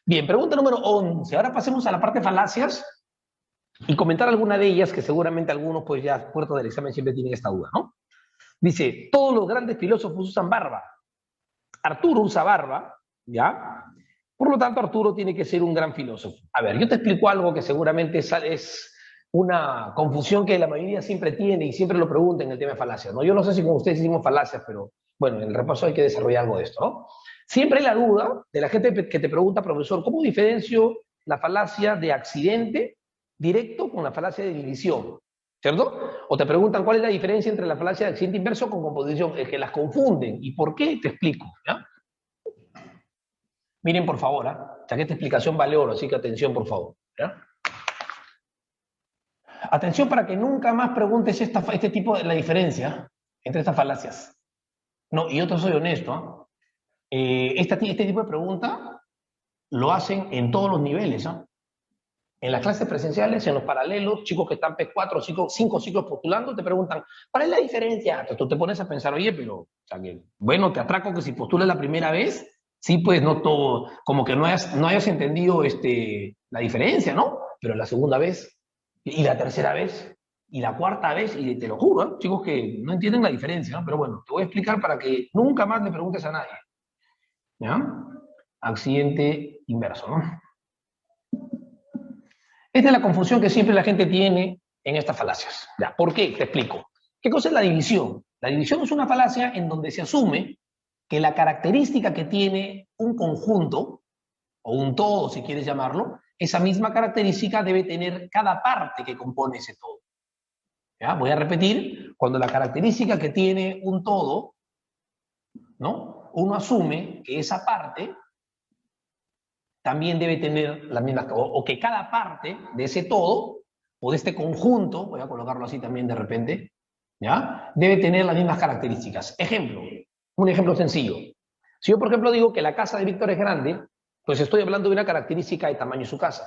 Bien, pregunta número 11. Ahora pasemos a la parte de falacias y comentar alguna de ellas que seguramente algunos, pues ya puertos del examen siempre tienen esta duda, ¿no? Dice, todos los grandes filósofos usan barba. Arturo usa barba, ¿ya? Por lo tanto, Arturo tiene que ser un gran filósofo. A ver, yo te explico algo que seguramente es una confusión que la mayoría siempre tiene y siempre lo pregunta en el tema de falacias, ¿no? Yo no sé si con ustedes hicimos falacias, pero bueno, en el repaso hay que desarrollar algo de esto, ¿no? Siempre hay la duda de la gente que te pregunta, profesor, ¿cómo diferencio la falacia de accidente directo con la falacia de división? ¿Cierto? O te preguntan cuál es la diferencia entre la falacia de accidente inverso con composición. Es que las confunden. ¿Y por qué? Te explico. ¿Ya? Miren, por favor, ya que esta explicación vale oro, así que atención, por favor. ¿Ya? Atención para que nunca más preguntes este tipo de la diferencia entre estas falacias. No, y yo te soy honesto. Este tipo de pregunta lo hacen en todos los niveles. En las clases presenciales, en los paralelos, chicos que están P4, 5 ciclos postulando, te preguntan, ¿cuál es la diferencia? Entonces tú te pones a pensar, oye, pero, o sea, que, bueno, te atraco que si postulas la primera vez, sí, pues no todo, como que no hayas entendido la diferencia, ¿no? Pero la segunda vez, y la tercera vez, y la cuarta vez, y te lo juro, chicos que no entienden la diferencia, ¿no? Pero bueno, te voy a explicar para que nunca más le preguntes a nadie, ¿ya? Accidente inverso, ¿no? Esta es la confusión que siempre la gente tiene en estas falacias. ¿Ya? ¿Por qué? Te explico. ¿Qué cosa es la división? La división es una falacia en donde se asume que la característica que tiene un conjunto, o un todo si quieres llamarlo, esa misma característica debe tener cada parte que compone ese todo. ¿Ya? Voy a repetir, cuando la característica que tiene un todo, ¿no? Uno asume que esa parte también debe tener las mismas, o que cada parte de ese todo, o de este conjunto, voy a colocarlo así también de repente, ¿ya? Debe tener las mismas características. Ejemplo, un ejemplo sencillo. Si yo, por ejemplo, digo que la casa de Víctor es grande, pues estoy hablando de una característica de tamaño de su casa.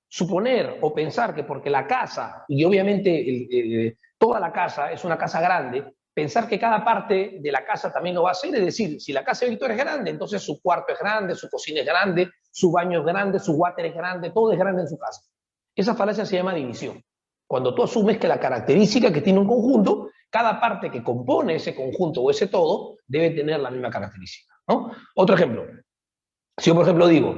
Suponer o pensar que porque la casa, y obviamente toda la casa es una casa grande, pensar que cada parte de la casa también lo va a hacer, es decir, si la casa de Víctor es grande, entonces su cuarto es grande, su cocina es grande, su baño es grande, su water es grande, todo es grande en su casa. Esa falacia se llama división. Cuando tú asumes que la característica que tiene un conjunto, cada parte que compone ese conjunto o ese todo debe tener la misma característica, ¿no? Otro ejemplo. Si yo, por ejemplo, digo,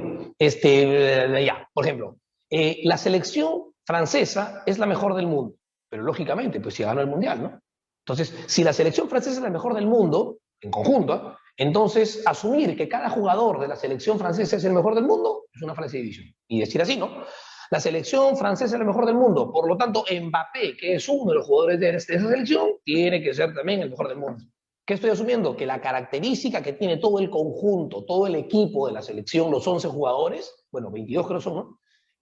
por ejemplo, la selección francesa es la mejor del mundo, pero lógicamente, pues si ganó el mundial, ¿no? Entonces, si la selección francesa es la mejor del mundo, en conjunto, entonces asumir que cada jugador de la selección francesa es el mejor del mundo es una falacia de división. Y decir así, ¿no? La selección francesa es la mejor del mundo, por lo tanto, Mbappé, que es uno de los jugadores de esa selección, tiene que ser también el mejor del mundo. ¿Qué estoy asumiendo? Que la característica que tiene todo el conjunto, todo el equipo de la selección, los 11 jugadores, bueno, 22 creo son, ¿no?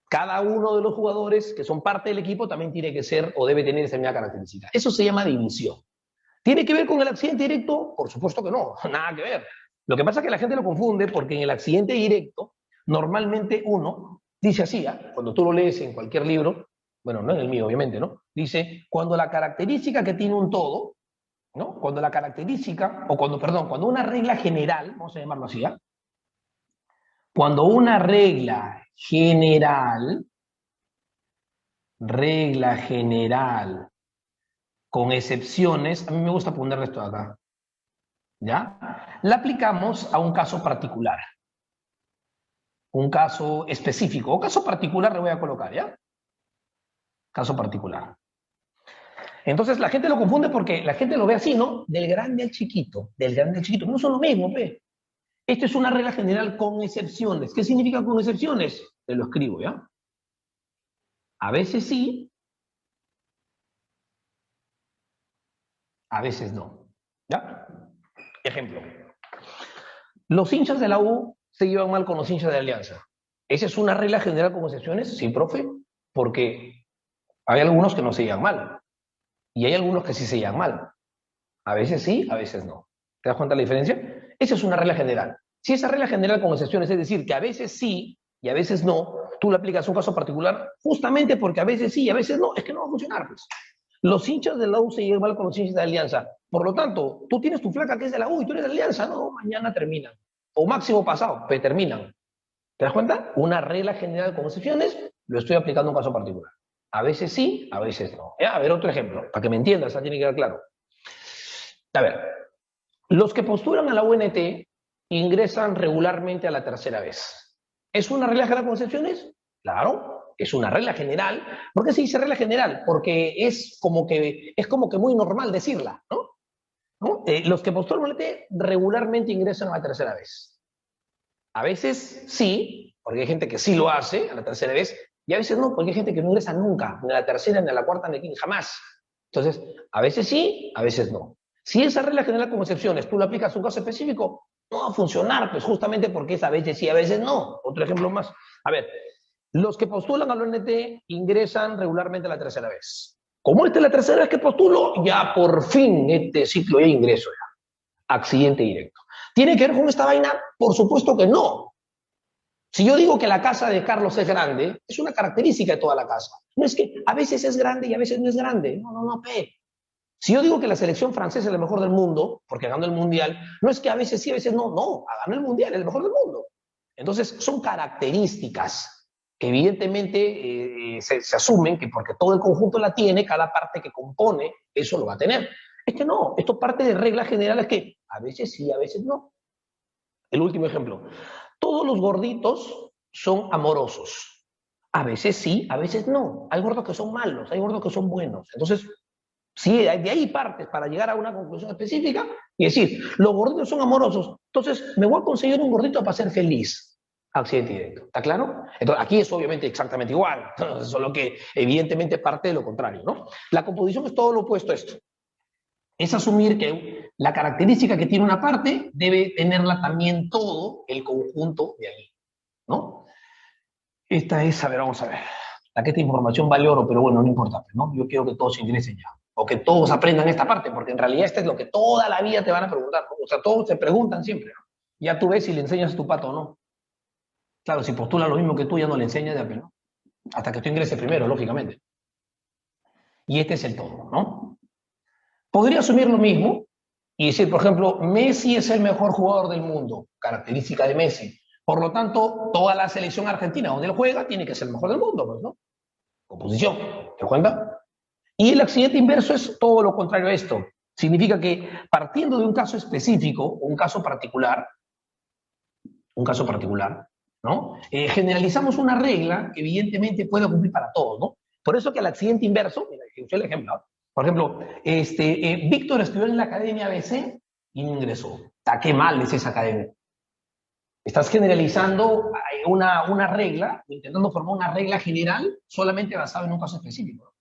Cada uno de los jugadores que son parte del equipo también tiene que ser o debe tener esa misma característica. Eso se llama división. ¿Tiene que ver con el accidente directo? Por supuesto que no, nada que ver. Lo que pasa es que la gente lo confunde porque en el accidente directo, normalmente uno dice así, cuando tú lo lees en cualquier libro, bueno, no en el mío obviamente, ¿no? Dice, cuando la característica que tiene un todo, ¿no? Cuando la característica, o cuando, perdón, cuando una regla general, vamos a llamarlo así, cuando una regla general, con excepciones, a mí me gusta ponerle esto acá, ¿ya? La aplicamos a un caso particular, un caso específico, o caso particular le voy a colocar, ¿ya? Caso particular. Entonces la gente lo confunde porque la gente lo ve así, ¿no? Del grande al chiquito, no son lo mismo, ¿ve? Esto es una regla general con excepciones. ¿Qué significa con excepciones? Te lo escribo, ¿ya? A veces sí, a veces no. ¿Ya? Ejemplo. Los hinchas de la U se llevan mal con los hinchas de Alianza. ¿Esa es una regla general con excepciones? Sí, profe, porque hay algunos que no se llevan mal. Y hay algunos que sí se llevan mal. A veces sí, a veces no. ¿Te das cuenta de la diferencia? Esa es una regla general. Si esa regla general con excepciones, es decir, que a veces sí y a veces no, tú le aplicas un caso particular justamente porque a veces sí y a veces no, es que no va a funcionar, pues. Los hinchas de la U se llevan mal con los hinchas de Alianza. Por lo tanto, tú tienes tu flaca que es de la U y tú eres de Alianza, no, mañana terminan. O máximo pasado, pero terminan. ¿Te das cuenta? Una regla general con excepciones, lo estoy aplicando en un caso particular. A veces sí, a veces no. ¿Ya? A ver, otro ejemplo, para que me entiendas, tiene que quedar claro. A ver, los que postulan a la UNT ingresan regularmente a la tercera vez. ¿Es una regla general con excepciones? Claro, es una regla general. ¿Por qué se dice regla general? Porque es como que muy normal decirla, ¿no? ¿No? Los que postulan a la UNT regularmente ingresan a la tercera vez. A veces sí, porque hay gente que sí lo hace a la tercera vez, y a veces no, porque hay gente que no ingresa nunca, ni a la tercera, ni a la cuarta, ni a la quinta, jamás. Entonces, a veces sí, a veces no. Si esa regla general como excepciones tú la aplicas a un caso específico, no va a funcionar, pues justamente porque es a veces sí, a veces no. Otro ejemplo más. A ver, los que postulan a la ONT ingresan regularmente a la tercera vez. Como esta es la tercera vez que postulo, ya por fin este ciclo ya ingreso ya. Accidente directo. ¿Tiene que ver con esta vaina? Por supuesto que no. Si yo digo que la casa de Carlos es grande, es una característica de toda la casa. No es que a veces es grande y a veces no es grande. No, pe. Si yo digo que la selección francesa es la mejor del mundo, porque ganó el mundial, no es que a veces sí, a veces no. No, ganó el mundial, es el mejor del mundo. Entonces, son características que evidentemente se asumen que porque todo el conjunto la tiene, cada parte que compone, eso lo va a tener. Es que no, esto parte de reglas generales que a veces sí, a veces no. El último ejemplo. Todos los gorditos son amorosos. A veces sí, a veces no. Hay gordos que son malos, hay gordos que son buenos. Entonces, sí, de ahí partes para llegar a una conclusión específica y decir, los gorditos son amorosos, entonces me voy a conseguir un gordito para ser feliz. Accidente directo. ¿Está claro? Entonces, aquí es obviamente exactamente igual, solo que evidentemente parte de lo contrario, ¿no? La composición es todo lo opuesto a esto. Es asumir que la característica que tiene una parte debe tenerla también todo el conjunto de ahí, ¿no? Esta es, a ver, vamos a ver. La que esta información vale oro, pero bueno, no importa, ¿no? Yo quiero que todos se ingresen ya. O que todos aprendan esta parte, porque en realidad esto es lo que toda la vida te van a preguntar, ¿no? O sea, todos te preguntan siempre, ¿no? Ya tú ves si le enseñas a tu pato o no. Claro, si postula lo mismo que tú, ya no le enseñas ya, ¿no? Hasta que tú ingreses primero, lógicamente. Y este es el todo, ¿no? Podría asumir lo mismo y decir, por ejemplo, Messi es el mejor jugador del mundo, característica de Messi. Por lo tanto, toda la selección argentina donde él juega tiene que ser el mejor del mundo, pues, ¿no? Composición, ¿te das cuenta? Y el accidente inverso es todo lo contrario a esto. Significa que partiendo de un caso específico, un caso particular, ¿no? Generalizamos una regla que evidentemente puede cumplir para todos, ¿no? Por eso que el accidente inverso, mira, usé el ejemplo, ¿no? Por ejemplo, Víctor estudió en la Academia ABC y no ingresó. Qué mal es esa academia. Estás generalizando una regla, intentando formar una regla general solamente basada en un caso específico.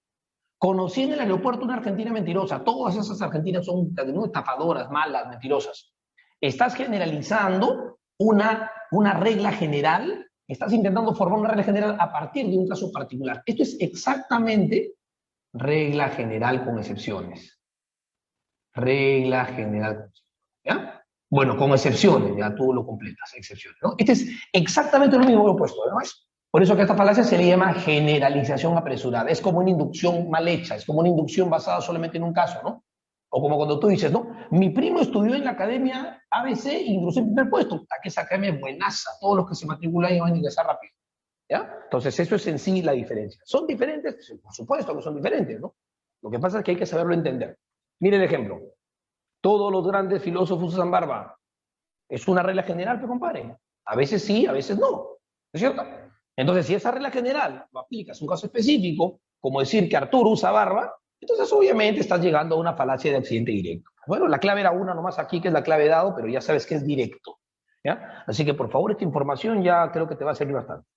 Conocí en el aeropuerto una argentina mentirosa. Todas esas argentinas son estafadoras, malas, mentirosas. Estás generalizando una regla general, estás intentando formar una regla general a partir de un caso particular. Esto es exactamente regla general con excepciones. Regla general con excepciones. ¿Ya? Bueno, con excepciones, ya tú lo completas, excepciones, ¿no? Este es exactamente lo mismo que he puesto, ¿no es? Por eso que a esta falacia se le llama generalización apresurada. Es como una inducción mal hecha, es como una inducción basada solamente en un caso, ¿no? O como cuando tú dices, ¿no? Mi primo estudió en la academia ABC e ingresó en primer puesto. ¿A que esa academia es buenaza? Todos los que se matriculan y van a ingresar rápido. ¿Ya? Entonces, eso es en sí la diferencia. ¿Son diferentes? Sí, por supuesto que son diferentes, ¿no? Lo que pasa es que hay que saberlo entender. Mire el ejemplo. Todos los grandes filósofos usan barba. ¿Es una regla general que comparen? A veces sí, a veces no. ¿No es cierto? Entonces, si esa regla general lo aplicas a un caso específico, como decir que Arturo usa barba, entonces obviamente estás llegando a una falacia de accidente directo. Bueno, la clave era una nomás aquí, que es la clave dado, pero ya sabes que es directo. ¿Ya? Así que por favor, esta información ya creo que te va a servir bastante.